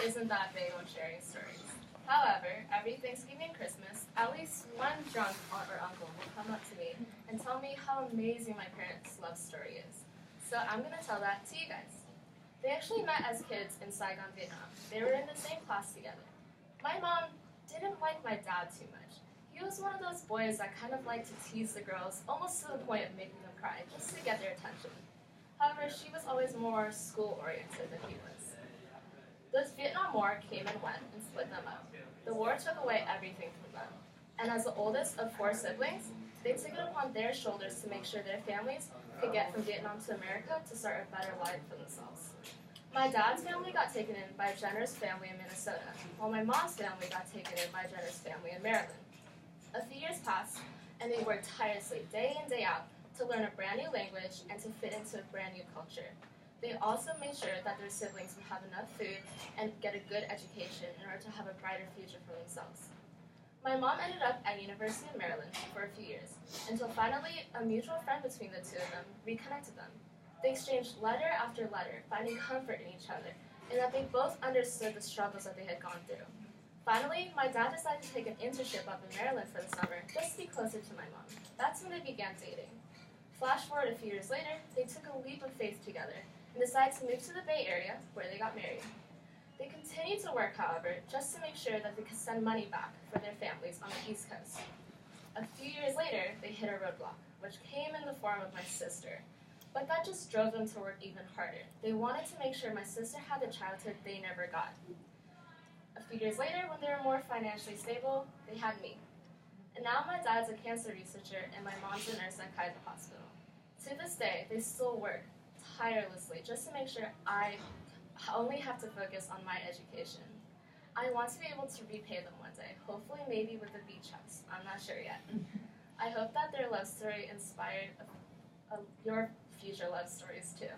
isn't that big on sharing stories. However, every Thanksgiving and Christmas, at least one drunk aunt or uncle will come up to me and tell me how amazing my parents' love story is. So I'm going to tell that to you guys. They actually met as kids in Saigon, Vietnam. They were in the same class together. My mom didn't like my dad too much. He was one of those boys that kind of liked to tease the girls, almost to the point of making them cry, just to get their attention. However, she was always more school-oriented than he was. The Vietnam War came and went and split them up. The war took away everything from them. And as the oldest of 4 siblings, they took it upon their shoulders to make sure their families could get from Vietnam to America to start a better life for themselves. My dad's family got taken in by a generous family in Minnesota, while my mom's family got taken in by a generous family in Maryland. A few years passed, and they worked tirelessly day in, day out, to learn a brand new language and to fit into a brand new culture. They also made sure that their siblings would have enough food and get a good education in order to have a brighter future for themselves. My mom ended up at University of Maryland for a few years, until finally a mutual friend between the two of them reconnected them. They exchanged letter after letter, finding comfort in each other, and that they both understood the struggles that they had gone through. Finally, my dad decided to take an internship up in Maryland for the summer, just to be closer to my mom. That's when they began dating. Flash forward a few years later, they took a leap of faith together and decided to move to the Bay Area, where they got married. They continued to work, however, just to make sure that they could send money back for their families on the East Coast. A few years later, they hit a roadblock, which came in the form of my sister. But that just drove them to work even harder. They wanted to make sure my sister had the childhood they never got. A few years later, when they were more financially stable, they had me. And now my dad's a cancer researcher and my mom's a nurse at Kaiser Hospital. To this day, they still work tirelessly just to make sure I only have to focus on my education. I want to be able to repay them one day, hopefully maybe with a beach house. I'm not sure yet. I hope that their love story inspired your future love stories too.